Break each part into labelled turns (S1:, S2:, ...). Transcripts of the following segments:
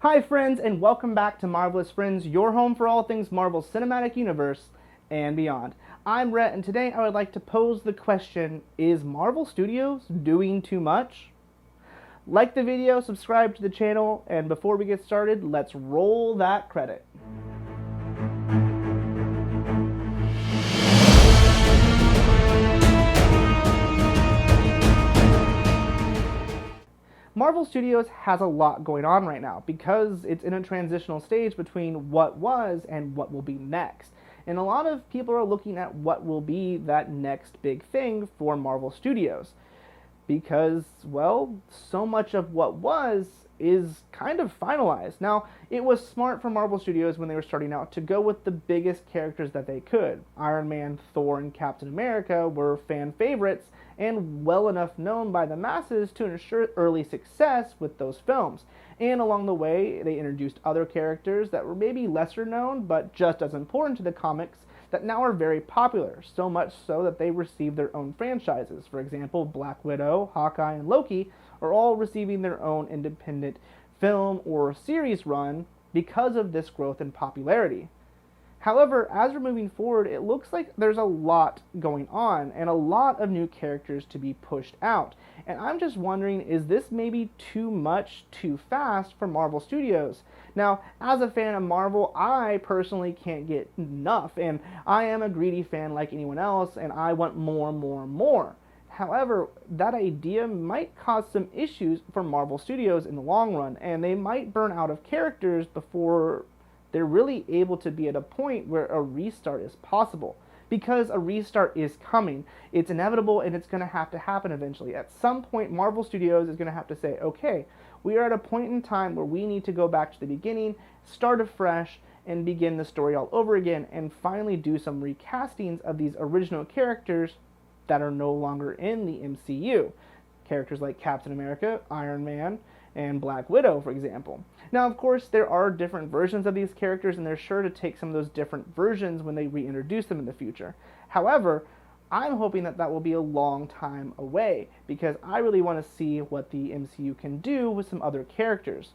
S1: Hi friends, and welcome back to Marvelous Friends, your home for all things Marvel Cinematic Universe and beyond. I'm Rhett, and today I would like to pose the question, is Marvel Studios doing too much? Like the video, subscribe to the channel, and before we get started, let's roll that credit. Marvel Studios has a lot going on right now because it's in a transitional stage between what was and what will be next. And a lot of people are looking at what will be that next big thing for Marvel Studios. Because, well, so much of what was is kind of finalized. Now, it was smart for Marvel Studios when they were starting out to go with the biggest characters that they could. Iron Man, Thor, and Captain America were fan favorites and well enough known by the masses to ensure early success with those films. And along the way, they introduced other characters that were maybe lesser known, but just as important to the comics, that now are very popular, so much so that they receive their own franchises. For example, Black Widow, Hawkeye, and Loki are all receiving their own independent film or series run because of this growth in popularity. However, as we're moving forward, it looks like there's a lot going on and a lot of new characters to be pushed out. And I'm just wondering, is this maybe too much too fast for Marvel Studios? Now, as a fan of Marvel, I personally can't get enough, and I am a greedy fan like anyone else, and I want more. However, that idea might cause some issues for Marvel Studios in the long run, and they might burn out of characters before they're really able to be at a point where a restart is possible. Because a restart is coming. It's inevitable and it's going to have to happen eventually. At some point, Marvel Studios is going to have to say, okay, we are at a point in time where we need to go back to the beginning, start afresh, and begin the story all over again, and finally do some recastings of these original characters that are no longer in the MCU. Characters like Captain America, Iron Man, and Black Widow, for example. Now, of course, there are different versions of these characters, and they're sure to take some of those different versions when they reintroduce them in the future. However, I'm hoping that that will be a long time away, because I really want to see what the MCU can do with some other characters.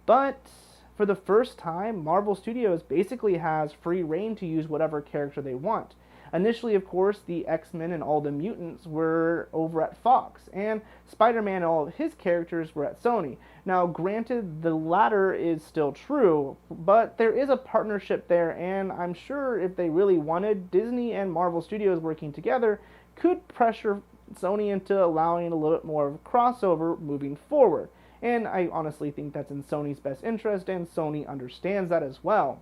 S1: But for the first time, Marvel Studios basically has free reign to use whatever character they want. Initially, of course, the X-Men and all the mutants were over at Fox, and Spider-Man and all of his characters were at Sony. Now, granted, the latter is still true, but there is a partnership there, and I'm sure if they really wanted, Disney and Marvel Studios working together could pressure Sony into allowing a little bit more of a crossover moving forward. And I honestly think that's in Sony's best interest, and Sony understands that as well.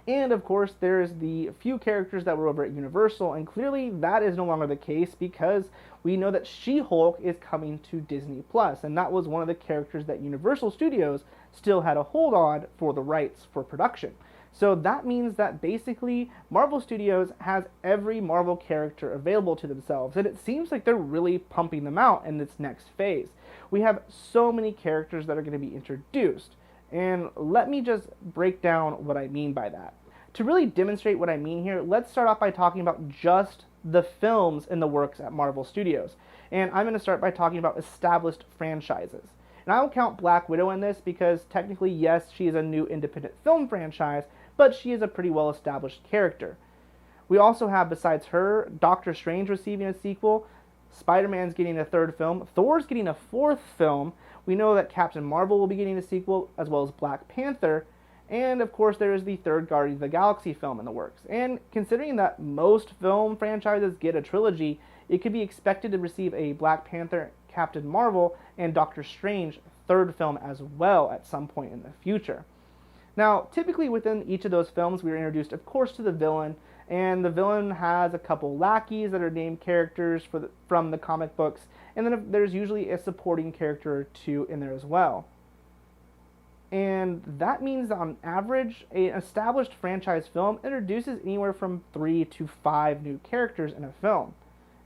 S1: And of course, there's the few characters that were over at Universal, and clearly that is no longer the case because we know that She-Hulk is coming to Disney+, and that was one of the characters that Universal Studios still had a hold on for the rights for production. So that means that basically Marvel Studios has every Marvel character available to themselves, and it seems like they're really pumping them out in this next phase. We have so many characters that are going to be introduced. And let me just break down what I mean by that. To really demonstrate what I mean here, let's start off by talking about just the films in the works at Marvel Studios. And I'm going to start by talking about established franchises. And I will count Black Widow in this because technically, yes, she is a new independent film franchise, but she is a pretty well-established character. We also have, besides her, Doctor Strange receiving a sequel, Spider-Man's getting a third film, Thor's getting a fourth film. We know that Captain Marvel will be getting a sequel, as well as Black Panther, and of course there is the third Guardians of the Galaxy film in the works. And considering that most film franchises get a trilogy, it could be expected to receive a Black Panther, Captain Marvel, and Doctor Strange third film as well at some point in the future. Now, typically within each of those films, we are introduced, of course, to the villain, and the villain has a couple lackeys that are named characters from the comic books, and then there's usually a supporting character or two in there as well. And that means that on average, an established franchise film introduces anywhere from 3 to 5 new characters in a film.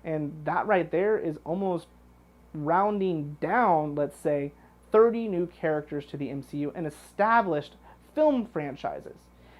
S1: And that right there is almost rounding down, let's say, 30 new characters to the MCU in established film franchises.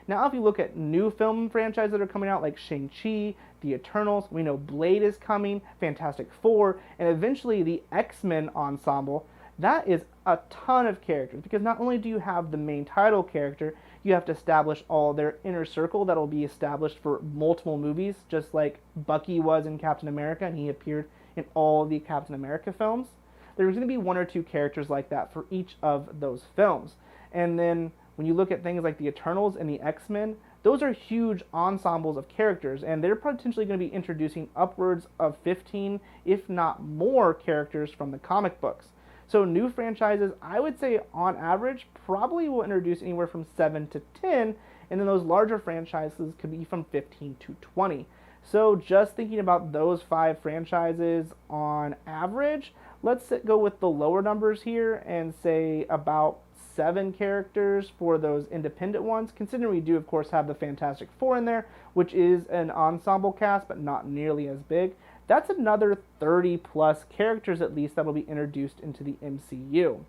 S1: Now, if you look at new film franchises that are coming out, like Shang-Chi, The Eternals, we know Blade is coming, Fantastic Four, and eventually the X-Men ensemble, that is a ton of characters, because not only do you have the main title character, you have to establish all their inner circle that'll be established for multiple movies, just like Bucky was in Captain America, and he appeared in all the Captain America films. There's going to be one or two characters like that for each of those films. And then when you look at things like the Eternals and the X-Men, those are huge ensembles of characters, and they're potentially going to be introducing upwards of 15, if not more, characters from the comic books. So new franchises, I would say on average, probably will introduce anywhere from 7 to 10, and then those larger franchises could be from 15 to 20. So just thinking about those 5 franchises on average, let's go with the lower numbers here and say about 7 characters for those independent ones, considering we do of course have the Fantastic Four in there, which is an ensemble cast but not nearly as big. That's another 30 plus characters at least that will be introduced into the MCU.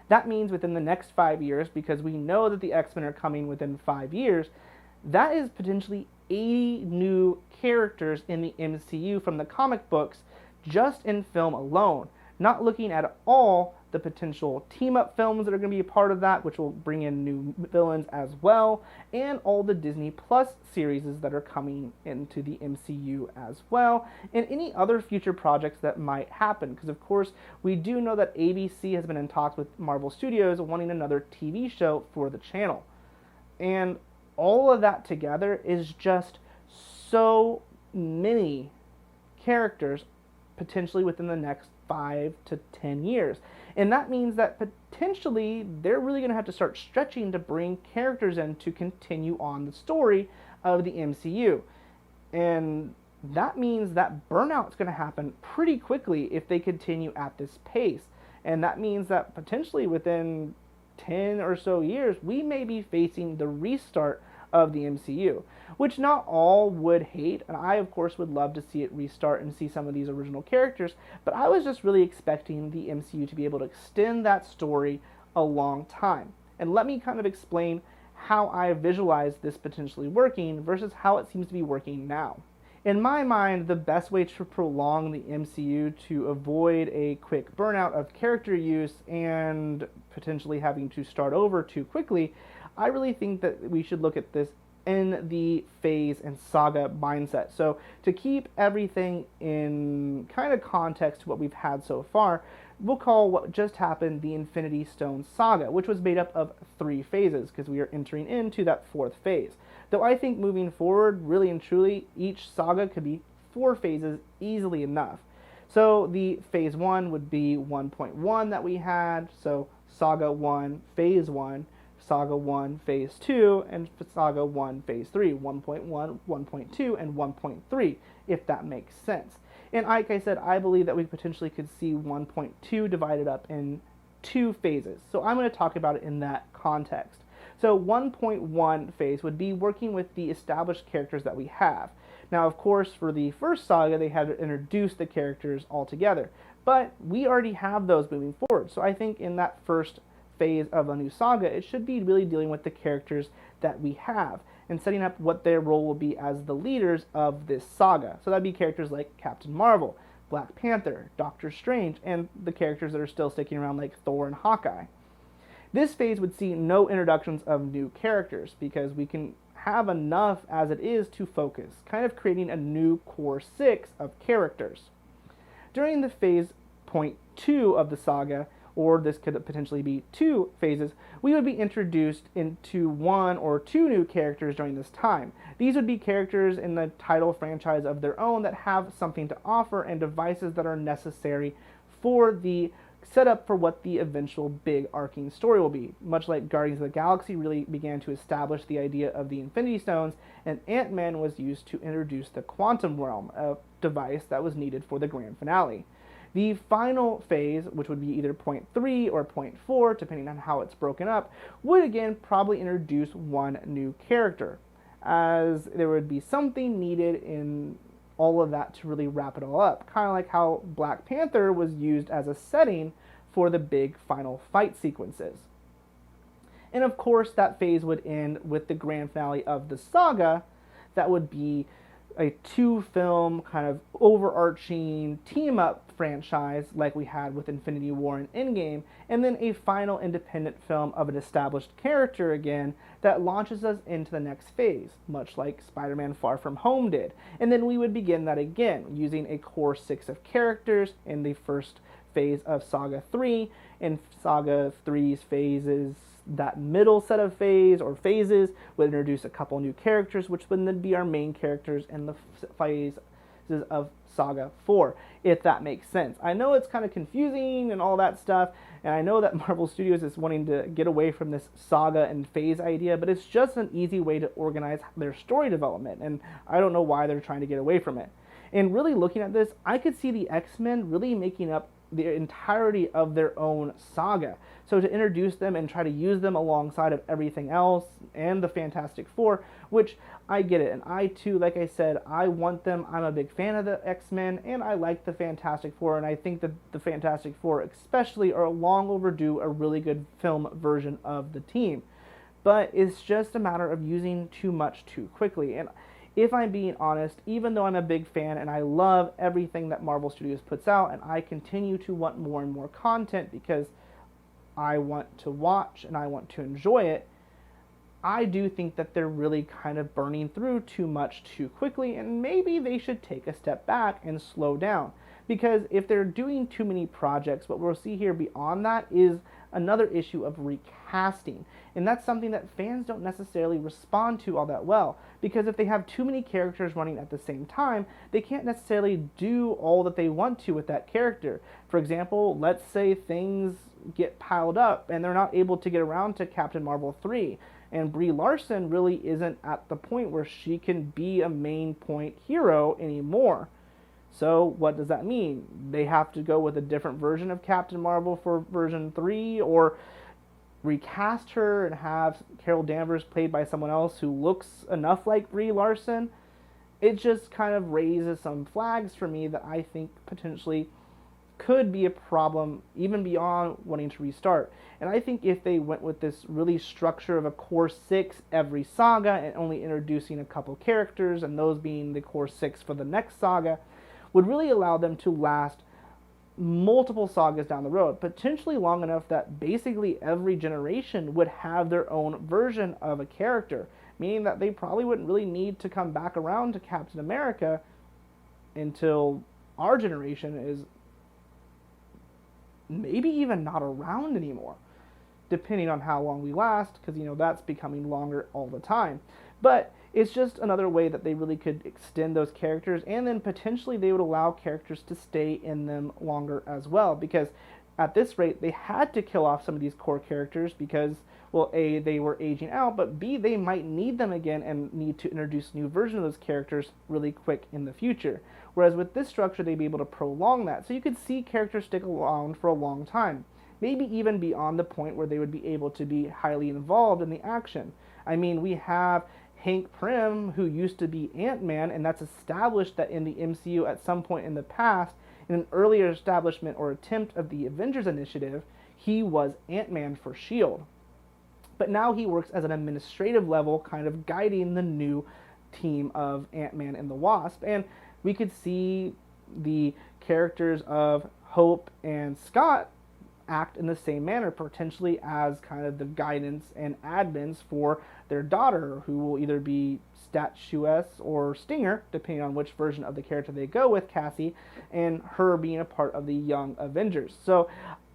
S1: That means within the next 5 years, because we know that the X-Men are coming within 5 years, that is potentially 80 new characters in the MCU from the comic books just in film alone. Not looking at all the potential team-up films that are going to be a part of that, which will bring in new villains as well, and all the Disney Plus series that are coming into the MCU as well, and any other future projects that might happen, because of course we do know that ABC has been in talks with Marvel Studios wanting another TV show for the channel. And all of that together is just so many characters potentially within the next 5 to 10 years. And that means that potentially they're really going to have to start stretching to bring characters in to continue on the story of the MCU. And that means that Burnout is going to happen pretty quickly if they continue at this pace. And that means that potentially within 10 or so years, we may be facing the restart of the MCU, which not all would hate, and I of course would love to see it restart and see some of these original characters, but I was just really expecting the MCU to be able to extend that story a long time. And let me kind of explain how I visualize this potentially working versus how it seems to be working now. In my mind, the best way to prolong the MCU to avoid a quick burnout of character use and potentially having to start over too quickly, I really think that we should look at this in the phase and saga mindset. So to keep everything in kind of context to what we've had so far, we'll call what just happened the Infinity Stone saga, which was made up of 3 phases because we are entering into that 4th phase. Though I think moving forward, really and truly, each saga could be 4 phases easily enough. So the phase 1 would be 1.1 that we had, so saga 1, phase 1, Saga 1, Phase 2, and Saga 1, Phase 3, 1.1, 1.2, and 1.3, if that makes sense. And like I said, I believe that we potentially could see 1.2 divided up in 2 phases. So I'm going to talk about it in that context. So 1.1 phase would be working with the established characters that we have. Now, of course, for the first saga, they had to introduce the characters altogether. But we already have those moving forward. So I think in that first phase of a new saga, it should be really dealing with the characters that we have and setting up what their role will be as the leaders of this saga. So that'd be characters like Captain Marvel, Black Panther, Doctor Strange, and the characters that are still sticking around like Thor and Hawkeye. This phase would see no introductions of new characters because we can have enough as it is to focus, kind of creating a new core 6 of characters. During the phase point 2 of the saga, or this could potentially be 2 phases, we would be introduced into 1 or 2 new characters during this time. These would be characters in the title franchise of their own that have something to offer and devices that are necessary for the setup for what the eventual big arcing story will be. Much like Guardians of the Galaxy really began to establish the idea of the Infinity Stones, and Ant-Man was used to introduce the Quantum Realm, a device that was needed for the grand finale. The final phase, which would be either point 3 or point 4, depending on how it's broken up, would again probably introduce 1 new character, as there would be something needed in all of that to really wrap it all up, kind of like how Black Panther was used as a setting for the big final fight sequences. And of course, that phase would end with the grand finale of the saga. That would be a 2-film kind of overarching team-up franchise like we had with Infinity War and Endgame, and then a final independent film of an established character again that launches us into the next phase, much like Spider-Man Far From Home did. And then we would begin that again, using a core 6 of characters in the first phase of Saga 3, and Saga 3's phases, that middle set of phases would introduce a couple new characters, which would then be our main characters in the phases of Saga 4, if that makes sense. I know it's kind of confusing and all that stuff, and I know that Marvel Studios is wanting to get away from this saga and phase idea, but it's just an easy way to organize their story development, and I don't know why they're trying to get away from it. And really looking at this, I could see the X-Men really making up the entirety of their own saga. So to introduce them and try to use them alongside of everything else and the Fantastic Four, which I get it, and I too, like I said, I want them. I'm a big fan of the X-Men, and I like the Fantastic Four, and I think that the Fantastic Four especially are long overdue a really good film version of the team. But it's just a matter of using too much too quickly. And if I'm being honest, even though I'm a big fan and I love everything that Marvel Studios puts out, and I continue to want more and more content because I want to watch and I want to enjoy it, I do think that they're really kind of burning through too much too quickly, and maybe they should take a step back and slow down. Because if they're doing too many projects, what we'll see here beyond that is another issue of recasting. And that's something that fans don't necessarily respond to all that well. Because if they have too many characters running at the same time, they can't necessarily do all that they want to with that character. For example, let's say things get piled up and they're not able to get around to Captain Marvel 3. And Brie Larson really isn't at the point where she can be a main point hero anymore. So what does that mean? They have to go with a different version of Captain Marvel for version 3, or recast her and have Carol Danvers played by someone else who looks enough like Brie Larson? It just kind of raises some flags for me that I think potentially could be a problem even beyond wanting to restart. And I think if they went with this really structure of a core 6 every saga and only introducing a couple characters and those being the core 6 for the next saga, would really allow them to last multiple sagas down the road, potentially long enough that basically every generation would have their own version of a character, meaning that they probably wouldn't really need to come back around to Captain America until our generation is maybe even not around anymore, depending on how long we last, because, you know, that's becoming longer all the time. But it's just another way that they really could extend those characters, and then potentially they would allow characters to stay in them longer as well, because at this rate they had to kill off some of these core characters because, well, A, they were aging out, but B, they might need them again and need to introduce new versions of those characters really quick in the future. Whereas with this structure, they'd be able to prolong that. So you could see characters stick around for a long time, maybe even beyond the point where they would be able to be highly involved in the action. I mean, we have Hank Pym, who used to be Ant-Man, and that's established that in the MCU at some point in the past, in an earlier establishment or attempt of the Avengers Initiative, he was Ant-Man for S.H.I.E.L.D. But now he works as an administrative level, kind of guiding the new team of Ant-Man and the Wasp. And we could see the characters of Hope and Scott act in the same manner, potentially as kind of the guidance and admins for their daughter, who will either be Statuess or Stinger, depending on which version of the character they go with, Cassie, and her being a part of the Young Avengers. So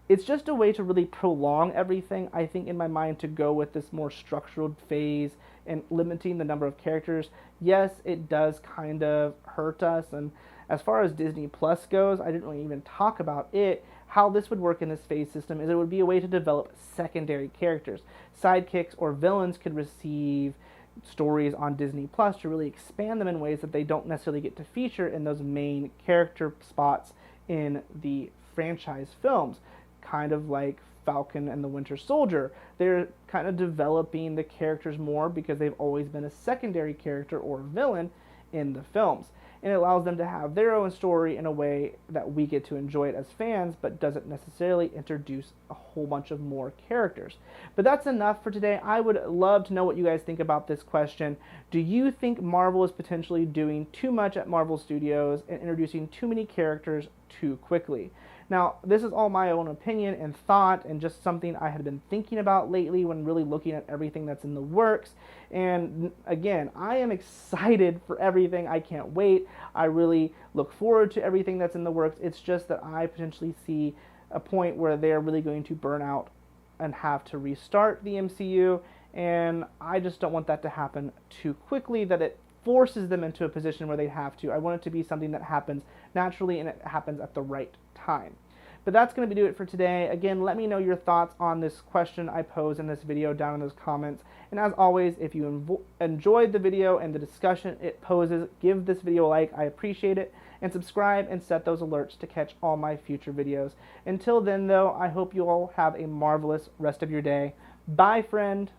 S1: it's just a way to really prolong everything, I think, in my mind, to go with this more structured phase and limiting the number of characters. Yes, it does kind of hurt us, and as far as Disney Plus goes, I didn't really even talk about it. How this would work in this phase system is it would be a way to develop secondary characters. Sidekicks or villains could receive stories on Disney Plus to really expand them in ways that they don't necessarily get to feature in those main character spots in the franchise films. Kind of like Falcon and the Winter Soldier. They're kind of developing the characters more because they've always been a secondary character or villain in the films. and it allows them to have their own story in a way that we get to enjoy it as fans, but doesn't necessarily introduce a whole bunch of more characters. But that's enough for today. I would love to know what you guys think about this question. Do you think Marvel is potentially doing too much at Marvel Studios and introducing too many characters too quickly? Now, this is all my own opinion and thought, and just something I had been thinking about lately when really looking at everything that's in the works. And again, I am excited for everything. I can't wait. I really look forward to everything that's in the works. It's just that I potentially see a point where they're really going to burn out and have to restart the MCU, and I just don't want that to happen too quickly, that it forces them into a position where they have to. I want it to be something that happens naturally and it happens at the right time. But that's going to do it for today. Again, let me know your thoughts on this question I posed in this video down in those comments. And as always, if you enjoyed the video and the discussion it poses, give this video a like. I appreciate it. And subscribe and set those alerts to catch all my future videos. Until then, though, I hope you all have a marvelous rest of your day. Bye, friend.